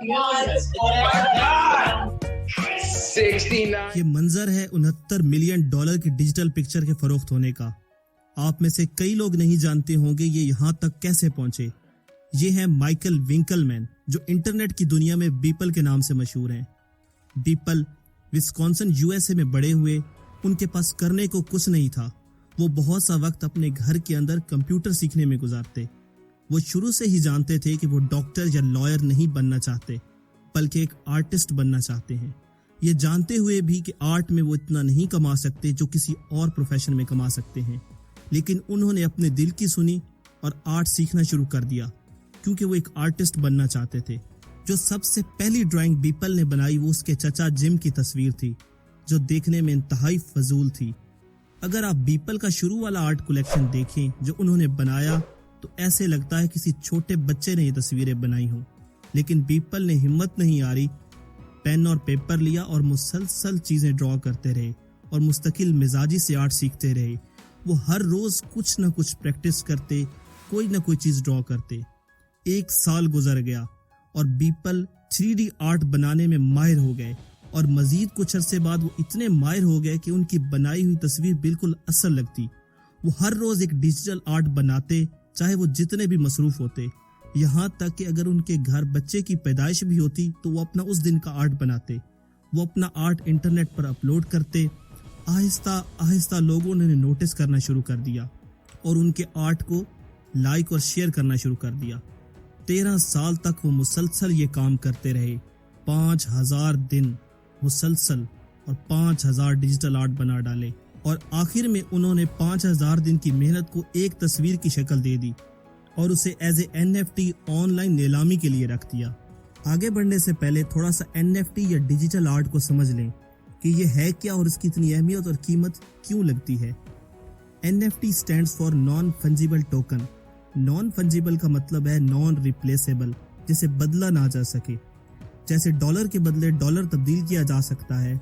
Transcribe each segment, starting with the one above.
ये मंजर है 69 मिलियन डॉलर की डिजिटल पिक्चर के फरोख्त होने का। आप में से कई लोग नहीं जानते होंगे ये यहाँ तक कैसे पहुंचे। ये है माइकल विंकलमैन, जो इंटरनेट की दुनिया में बीपल के नाम से मशहूर हैं। बीपल विस्कॉन्सिन यूएसए में बड़े हुए। उनके पास करने को कुछ नहीं था। वो बहुत सा वक्त अपने घर के अंदर कंप्यूटर सीखने में गुजारते। वो शुरू से ही जानते थे कि वो डॉक्टर या लॉयर नहीं बनना चाहते, बल्कि एक आर्टिस्ट बनना चाहते हैं। ये जानते हुए भी कि आर्ट में वो इतना नहीं कमा सकते जो किसी और प्रोफेशन में कमा सकते हैं, लेकिन उन्होंने अपने दिल की सुनी और आर्ट सीखना शुरू कर दिया, क्योंकि वो एक आर्टिस्ट बनना चाहते थे। जो सबसे पहली ड्राइंग बीपल ने बनाई वो उसके चचा जिम की तस्वीर थी, जो देखने में इंतहाई फजूल थी। अगर आप बीपल का शुरू वाला आर्ट कलेक्शन देखें जो उन्होंने बनाया, तो ऐसे लगता है किसी छोटे बच्चे ने ये तस्वीरें बनाई हों। लेकिन बीपल ने हिम्मत नहीं हारी, पेन और पेपर लिया और मुसलसल चीजें ड्रॉ करते रहे और मुस्तकिल मिजाजी से आर्ट सीखते रहे। वो हर रोज कुछ न कुछ प्रैक्टिस करते, कोई न कोई चीज ड्रॉ करते। 1 साल गुजर गया और बीपल 3D आर्ट बनाने में माहिर हो गए, और मजीद कुछ अरसे बाद वो इतने माहिर हो गए कि उनकी बनाई हुई तस्वीर बिल्कुल असल लगती। वो हर रोज एक डिजिटल आर्ट बनाते, चाहे वो जितने भी मसरूफ होते। यहाँ तक कि अगर उनके घर बच्चे की पैदाइश भी होती तो वो अपना उस दिन का आर्ट बनाते। वो अपना आर्ट इंटरनेट पर अपलोड करते। आहिस्ता आहिस्ता लोगों ने नोटिस करना शुरू कर दिया और उनके आर्ट को लाइक और शेयर करना शुरू कर दिया। 13 साल तक वो मुसलसल ये काम करते रहे। 5000 दिन मुसलसल और 5000 डिजिटल आर्ट बना डाले, और आखिर में उन्होंने 5000 दिन की मेहनत को एक तस्वीर की शक्ल दे दी और उसे एज ए NFT ऑनलाइन नीलामी के लिए रख दिया। आगे बढ़ने से पहले थोड़ा सा NFT या डिजिटल आर्ट को समझ लें कि ये है क्या और इसकी इतनी अहमियत और कीमत क्यों लगती है। NFT stands for non fungible token. Non fungible का मतलब है नॉन रिप्लेसेबल, जिसे बदला ना जा सके। जैसे डॉलर के बदले डॉलर तब्दील किया जा सकता है,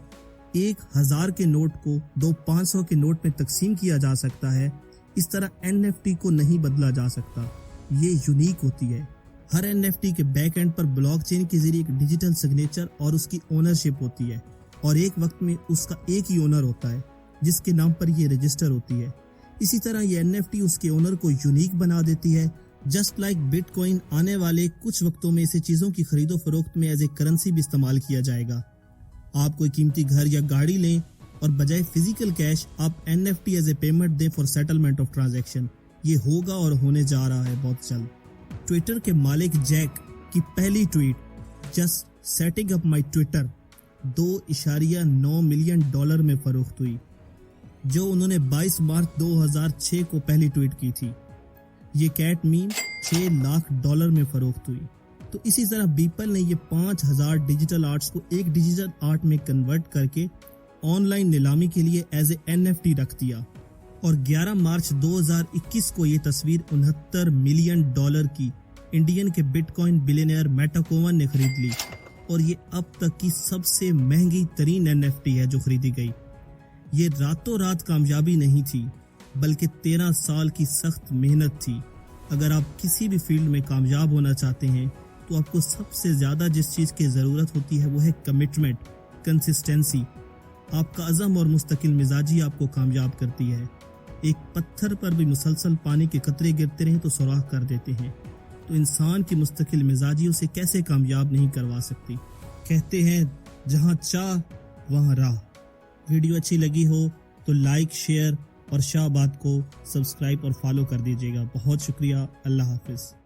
1000 के नोट को 2 500 के नोट में तकसीम किया जा सकता है, इस तरह NFT को नहीं बदला जा सकता। ये यूनिक होती है। हर NFT के बैक एंड पर ब्लॉकचेन के जरिए एक डिजिटल सिग्नेचर और उसकी ओनरशिप होती है, और एक वक्त में उसका एक ही ओनर होता है जिसके नाम पर ये रजिस्टर होती है। इसी तरह ये NFT उसके ओनर को यूनिक बना देती है। जस्ट लाइक बिटकॉइन आने वाले कुछ वक्तों में इसे चीजों की खरीदो फरोख्त में एज ए करेंसी भी इस्तेमाल किया जाएगा। आप कोई कीमती घर या गाड़ी लें और बजाय फिजिकल कैश आप NFT एज ए पेमेंट दें फॉर सेटलमेंट ऑफ ट्रांजैक्शन। ये होगा और होने जा रहा है बहुत जल्द। ट्विटर के मालिक जैक की पहली tweet, just setting up my Twitter, 2.9 million dollar में फरोख्त हुई, जो उन्होंने 22 मार्च 2006 को पहली ट्वीट की थी। ये कैट मीम 6 लाख डॉलर में फरोख्त हुई। तो इसी तरह बीपल ने ये 5000 डिजिटल आर्ट्स को एक डिजिटल आर्ट में कन्वर्ट करके ऑनलाइन नीलामी के लिए एज ए NFT रख दिया, और 11 मार्च 2021 को ये तस्वीर 69 मिलियन डॉलर की इंडियन के बिटकॉइन बिलियनियर मेटाकोवन ने खरीद ली, और ये अब तक की सबसे महंगी तरीन NFT है जो खरीदी गई। ये रातों रात कामयाबी नहीं थी, बल्कि 13 साल की सख्त मेहनत थी। अगर आप किसी भी फील्ड में कामयाब होना चाहते हैं तो आपको सबसे ज़्यादा जिस चीज़ की ज़रूरत होती है वो है कमिटमेंट, कंसिस्टेंसी। आपका अज़म और मुस्तकिल मिजाजी आपको कामयाब करती है। एक पत्थर पर भी मुसलसल पानी के कतरे गिरते रहें तो सुराख कर देते हैं, तो इंसान की मुस्तकिल मिजाजी उसे कैसे कामयाब नहीं करवा सकती। कहते हैं जहाँ चाह वहाँ राह। वीडियो अच्छी लगी हो तो लाइक, शेयर और शाहबाद को सब्सक्राइब और फॉलो कर दीजिएगा। बहुत शुक्रिया। अल्लाह हाफिज़।